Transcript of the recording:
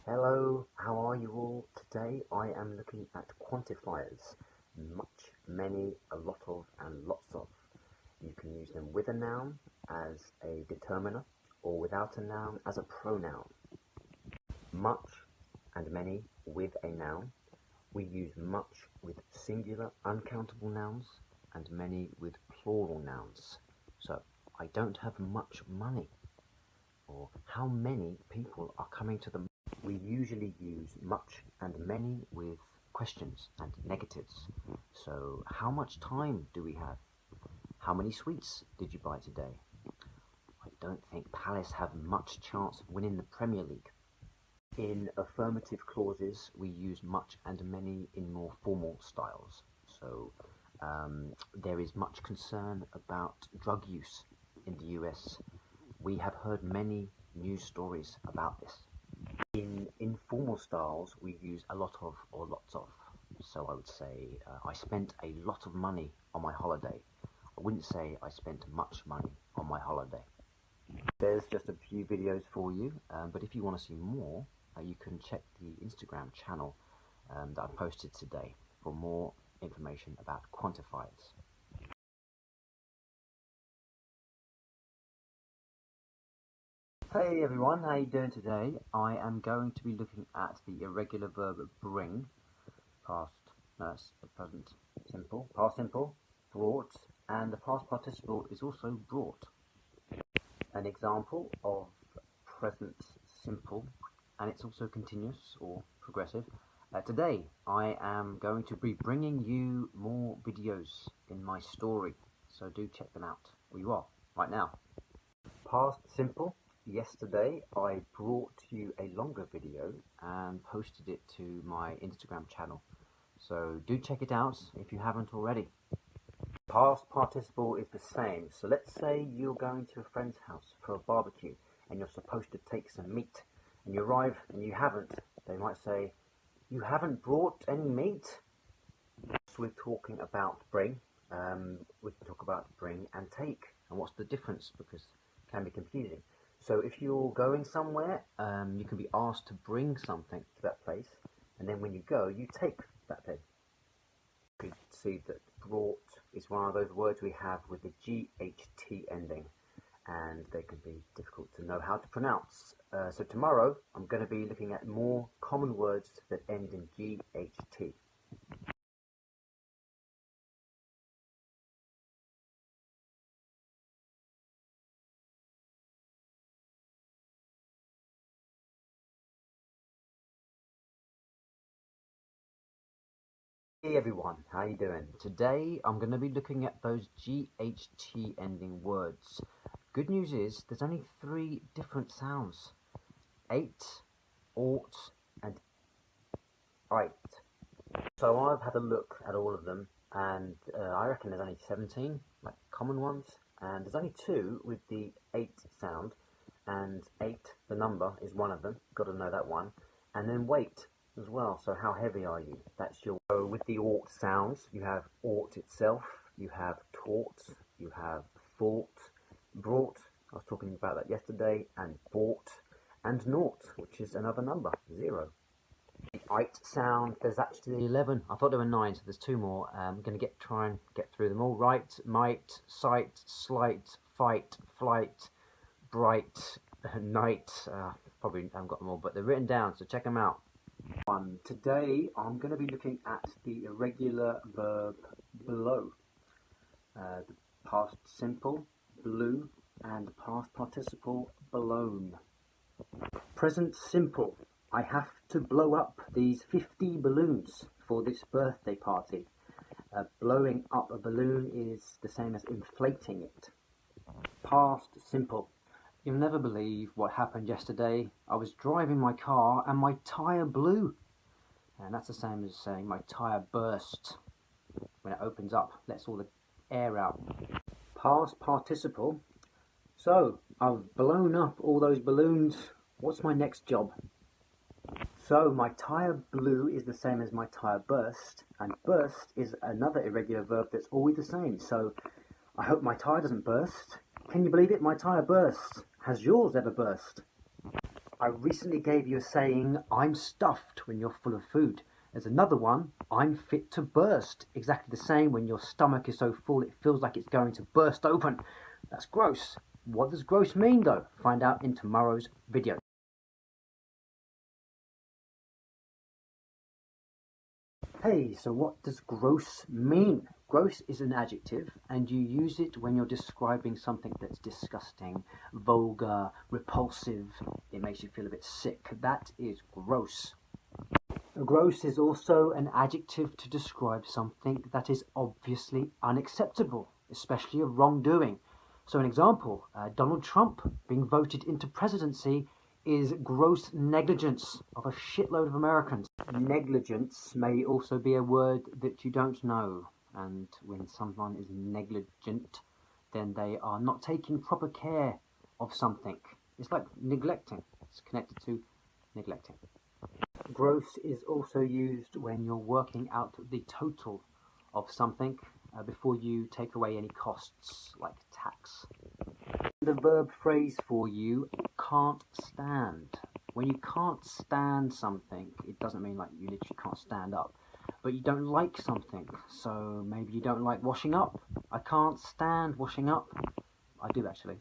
Hello, how are you all? Today I am looking at quantifiers. Much, many, a lot of, and lots of. You can use them with a noun as a determiner or without a noun as a pronoun. Much and many with a noun. We use much with singular uncountable nouns and many with plural nouns. So, I don't have much money. Or how many people are coming to the. We usually use much and many with questions and negatives. So, how much time do we have? How many sweets did you buy today? I don't think Palace have much chance of winning the Premier League. In affirmative clauses, we use much and many in more formal styles. So, there is much concern about drug use in the US. We have heard many news stories about this. In informal styles, we use a lot of or lots of. So I would say, I spent a lot of money on my holiday. I wouldn't say I spent much money on my holiday. There's just a few videos for you, but if you want to see more, you can check the Instagram channel that I posted today for more information about quantifiers. Hey everyone, how you doing today? I am going to be looking at the irregular verb bring, past, present simple, past simple, brought, and the past participle is also brought. An example of present simple, and it's also continuous or progressive. Today I am going to be bringing you more videos in my story, so do check them out, or you are, right now. Past simple. Yesterday I brought you a longer video and posted it to my Instagram channel, so do check it out if you haven't already. Past participle is the same, so let's say you're going to a friend's house for a barbecue and you're supposed to take some meat and you arrive and you haven't. They might say, "You haven't brought any meat?" So we're talking about bring. We can talk about bring and take and what's the difference, because it can be confusing. So if you're going somewhere, you can be asked to bring something to that place, and then when you go, you take that thing. You can see that brought is one of those words we have with the GHT ending, and they can be difficult to know how to pronounce. So tomorrow, I'm going to be looking at more common words that end in GHT. Hey everyone, how you doing? Today I'm going to be looking at those GHT ending words. Good news is there's only 3 different sounds: ate, ought, and ite. So I've had a look at all of them, and I reckon there's only 17 like common ones, and there's only 2 with the 8 sound, and 8, the number, is one of them. Got to know that one. And then weight as well. So how heavy are you? That's your. So with the ought sounds, you have ought itself, you have taught, you have thought, brought, I was talking about that yesterday, and bought, and naught, which is another number, 0. The ite sound, there's actually 11. I thought there were 9, so there's 2 more. I'm going to try and get through them all. Right, might, sight, slight, fight, flight, bright, night. Probably haven't got them all, but they're written down, so check them out. Today I'm going to be looking at the irregular verb blow, the past simple, blew, and the past participle, blown. Present simple. I have to blow up these 50 balloons for this birthday party. Blowing up a balloon is the same as inflating it. Past simple. You'll never believe what happened yesterday. I was driving my car and my tyre blew. And that's the same as saying my tyre burst. When it opens up, lets all the air out. Past participle. So, I've blown up all those balloons. What's my next job? So, my tyre blew is the same as my tyre burst. And burst is another irregular verb that's always the same. So, I hope my tyre doesn't burst. Can you believe it? My tyre burst. Has yours ever burst? I recently gave you a saying, I'm stuffed, when you're full of food. There's another one, I'm fit to burst. Exactly the same when your stomach is so full it feels like it's going to burst open. That's gross. What does gross mean though? Find out in tomorrow's video. Hey, so what does gross mean? Gross is an adjective and you use it when you're describing something that's disgusting, vulgar, repulsive. It makes you feel a bit sick. That is gross. Gross is also an adjective to describe something that is obviously unacceptable, especially a wrongdoing. So an example, Donald Trump being voted into presidency is gross negligence of a shitload of Americans. Negligence may also be a word that you don't know, and when someone is negligent, then they are not taking proper care of something. It's like neglecting. It's connected to neglecting. Gross is also used when you're working out the total of something before you take away any costs, like tax. The verb phrase for you, can't stand. When you can't stand something, it doesn't mean like you literally can't stand up, but you don't like something. So maybe you don't like washing up. I can't stand washing up. I do actually.